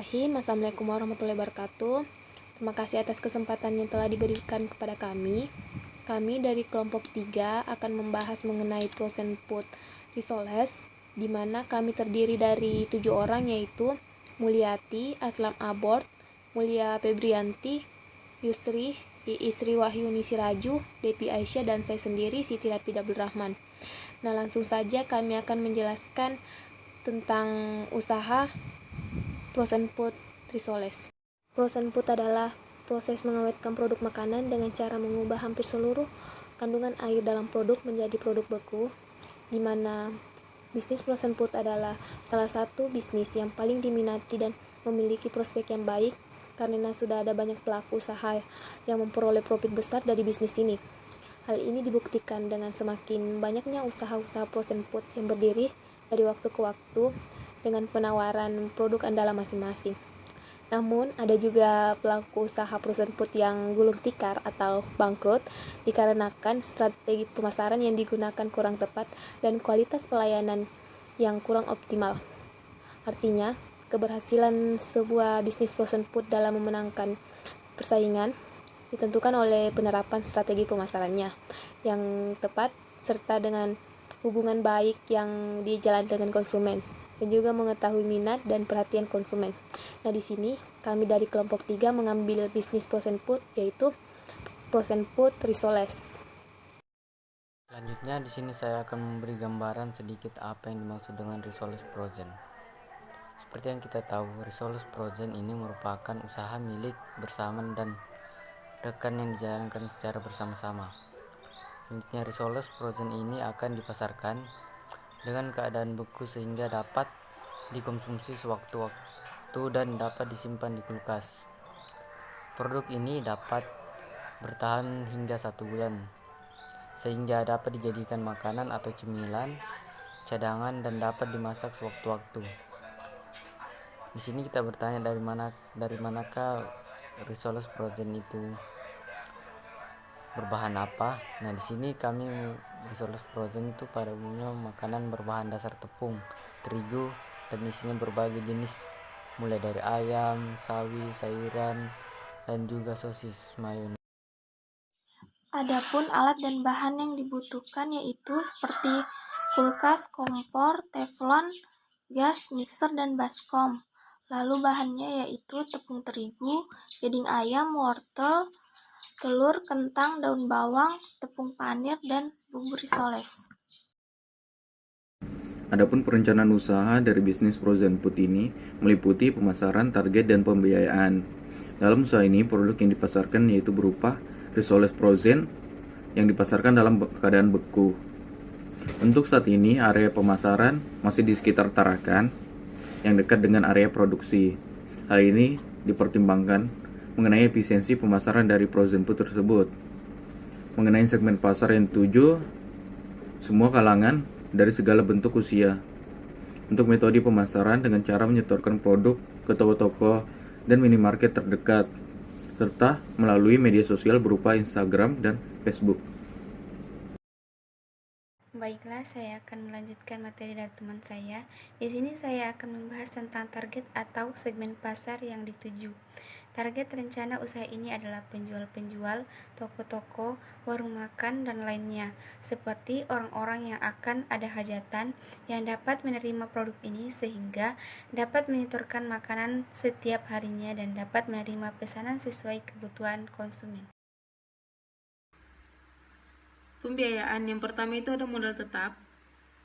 Bismillahirrahmanirrahim. Assalamualaikum warahmatullahi wabarakatuh. Terima kasih atas kesempatan yang telah diberikan kepada kami. Kami dari kelompok 3 akan membahas mengenai frozen food risoles, di mana kami terdiri dari 7 orang, yaitu Mulyati, Aslam Abort, Mulia Febrianti, Yusri, Isri Wahyuni Siraju, Depi Aisyah, dan saya sendiri Siti Rapida Abdurrahman. Nah, langsung saja kami akan menjelaskan tentang usaha frozen food risoles. Frozen food adalah proses mengawetkan produk makanan dengan cara mengubah hampir seluruh kandungan air dalam produk menjadi produk beku, di mana bisnis frozen food adalah salah satu bisnis yang paling diminati dan memiliki prospek yang baik karena sudah ada banyak pelaku usaha yang memperoleh profit besar dari bisnis ini. Hal ini dibuktikan dengan semakin banyaknya usaha-usaha frozen food yang berdiri dari waktu ke waktu dengan penawaran produk andalan masing-masing. Namun, ada juga pelaku usaha frozen food yang gulung tikar atau bangkrut dikarenakan strategi pemasaran yang digunakan kurang tepat dan kualitas pelayanan yang kurang optimal. Artinya, keberhasilan sebuah bisnis frozen food dalam memenangkan persaingan ditentukan oleh penerapan strategi pemasarannya yang tepat serta dengan hubungan baik yang dijalankan dengan konsumen dan juga mengetahui minat dan perhatian konsumen. Nah, di sini kami dari kelompok 3 mengambil bisnis frozen food, yaitu frozen food risoles. Selanjutnya di sini saya akan memberi gambaran sedikit apa yang dimaksud dengan risoles frozen. Seperti yang kita tahu, risoles frozen ini merupakan usaha milik bersama dan rekan yang dijalankan secara bersama-sama. Selanjutnya, risoles frozen ini akan dipasarkan dengan keadaan beku sehingga dapat dikonsumsi sewaktu-waktu dan dapat disimpan di kulkas. Produk ini dapat bertahan hingga 1 bulan, sehingga dapat dijadikan makanan atau cemilan, cadangan, dan dapat dimasak sewaktu-waktu. Di sini kita bertanya dari manakah risoles frozen itu berbahan apa? Nah, di sini kami risoles frozen itu pada umumnya makanan berbahan dasar tepung, terigu, dan isinya berbagai jenis mulai dari ayam, sawi, sayuran, dan juga sosis mayones. Adapun alat dan bahan yang dibutuhkan yaitu seperti kulkas, kompor, teflon, gas, mixer, dan baskom. Lalu bahannya yaitu tepung terigu, daging ayam, wortel, telur, kentang, daun bawang, tepung panir, dan bumbu risoles. Adapun perencanaan usaha dari bisnis frozen food ini meliputi pemasaran, target, dan pembiayaan. Dalam usaha ini, produk yang dipasarkan yaitu berupa risoles frozen yang dipasarkan dalam keadaan beku. Untuk saat ini, area pemasaran masih di sekitar Tarakan yang dekat dengan area produksi. Hal ini dipertimbangkan mengenai efisiensi pemasaran dari frozen food tersebut. Mengenai segmen pasar yang dituju, semua kalangan dari segala bentuk usia. Untuk metode pemasaran dengan cara menyetorkan produk ke toko-toko dan minimarket terdekat, serta melalui media sosial berupa Instagram dan Facebook. Baiklah, saya akan melanjutkan materi dari teman saya. Di sini saya akan membahas tentang target atau segmen pasar yang dituju. Target rencana usaha ini adalah penjual-penjual, toko-toko, warung makan, dan lainnya, seperti orang-orang yang akan ada hajatan yang dapat menerima produk ini sehingga dapat menyetorkan makanan setiap harinya dan dapat menerima pesanan sesuai kebutuhan konsumen. Pembiayaan yang pertama itu ada modal tetap.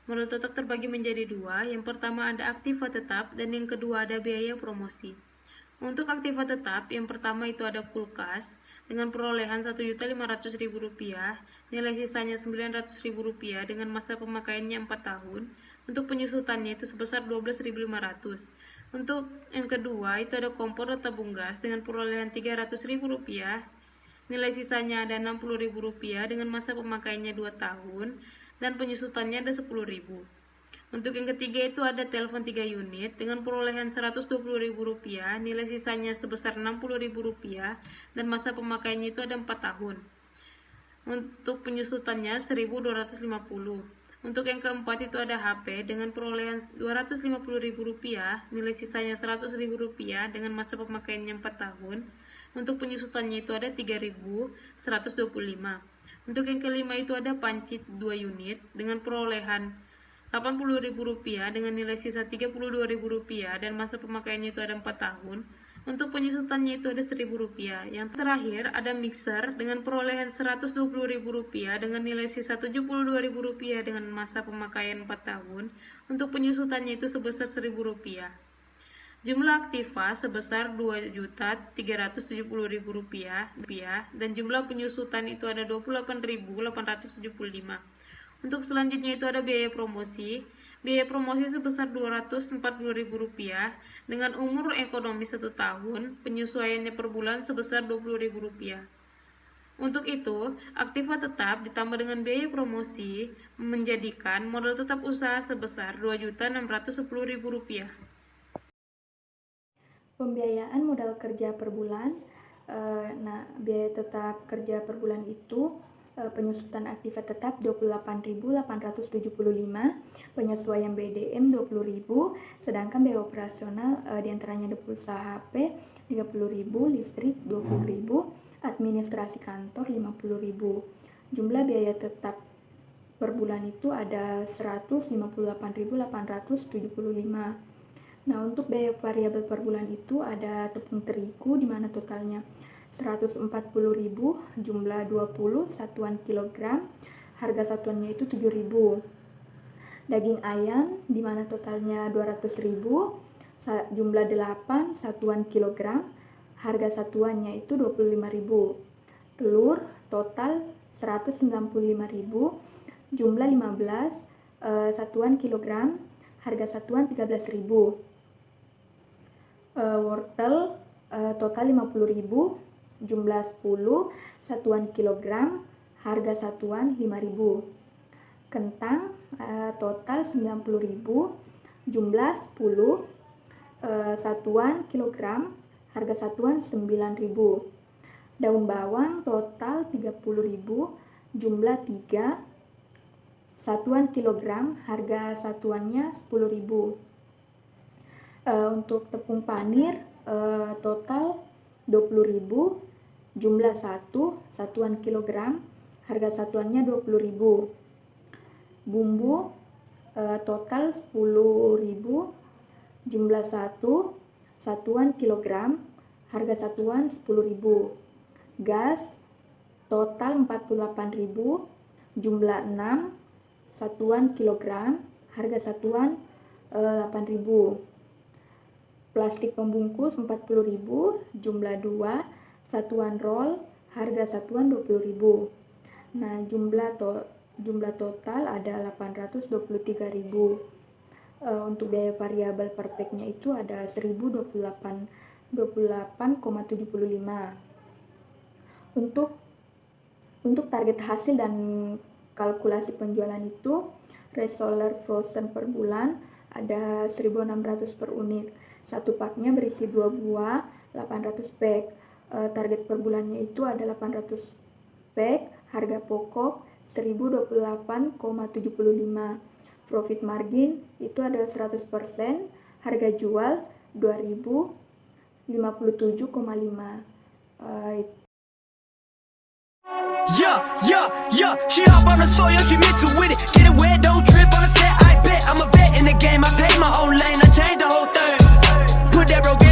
Modal tetap terbagi menjadi 2. Yang pertama ada aktiva tetap dan yang kedua ada biaya promosi. Untuk aktiva tetap, yang pertama itu ada kulkas dengan perolehan Rp1.500.000, nilai sisanya Rp900.000 dengan masa pemakaiannya 4 tahun. Untuk penyusutannya itu sebesar Rp12.500. Untuk yang kedua itu ada kompor atau tabung gas dengan perolehan Rp300.000, nilai sisanya ada Rp60.000 dengan masa pemakaiannya 2 tahun dan penyusutannya ada Rp10.000. Untuk yang ketiga itu ada telepon 3 unit dengan perolehan Rp120.000, nilai sisanya sebesar Rp60.000 dan masa pemakaiannya itu ada 4 tahun. Untuk penyusutannya 1.250. Untuk yang keempat itu ada HP dengan perolehan Rp250.000, nilai sisanya Rp100.000 dengan masa pemakaiannya 4 tahun. Untuk penyusutannya itu ada 3.125. Untuk yang kelima itu ada panci 2 unit dengan perolehan Rp80.000 dengan nilai sisa Rp32.000 dan masa pemakaiannya itu ada 4 tahun. Untuk penyusutannya itu ada Rp1.000. Yang terakhir ada mixer dengan perolehan Rp120.000 dengan nilai sisa Rp72.000 dengan masa pemakaian 4 tahun. Untuk penyusutannya itu sebesar Rp1.000. Jumlah aktiva sebesar Rp2.370.000 dan jumlah penyusutan itu ada 28.875. Untuk selanjutnya itu ada biaya promosi. Biaya promosi sebesar Rp240.000 dengan umur ekonomi 1 tahun, penyesuaiannya per bulan sebesar Rp20.000. Untuk itu, aktiva tetap ditambah dengan biaya promosi menjadikan modal tetap usaha sebesar Rp2.610.000. Pembiayaan modal kerja per bulan. Biaya tetap kerja per bulan itu penyusutan aktiva tetap 28.875, penyesuaian BDM 20.000, sedangkan biaya operasional diantaranya ada pulsa HP 30.000, listrik 20.000, administrasi kantor 50.000. Jumlah biaya tetap per bulan itu ada 158.875. Nah, untuk biaya variabel per bulan itu ada tepung terigu di mana totalnya 140.000, jumlah 20, satuan kilogram, harga satuannya itu 7.000. Daging ayam di mana totalnya 200.000, jumlah 8, satuan kilogram, harga satuannya itu 25.000. Telur total 195.000, jumlah 15, satuan kilogram, harga satuan 13.000. Wortel total 50.000, jumlah 10, satuan kilogram, harga satuan 5.000. Kentang total 90.000, jumlah 10, satuan kilogram, harga satuan 9.000. Daun bawang total 30.000, jumlah 3, satuan kilogram, harga satuannya 10.000. Untuk tepung panir total 20.000, jumlah 1, satuan kilogram, harga satuannya 20.000. Bumbu total 10.000, jumlah 1, satuan kilogram, harga satuan 10.000. Gas total 48.000, jumlah 6, satuan kilogram, harga satuan 8.000. Plastik pembungkus 40.000, jumlah 2, satuan roll, harga satuan 20.000. Nah, jumlah total ada 823.000. Untuk biaya variabel per packnya itu ada 1.028,75. Untuk target hasil dan kalkulasi penjualan itu, reseller frozen per bulan ada 1.600 per unit. Satu paknya berisi 2 buah, 800 pack. Target per bulannya itu ada 800 pack, harga pokok 1.028,75. Profit margin itu ada 100%, harga jual 2.057,5. She hop on the soil, she mix it with it. Get it wet, don't trip on the set, I bet. I'm a vet in the game, I pay my own lane, I changed the whole thing. Put that broke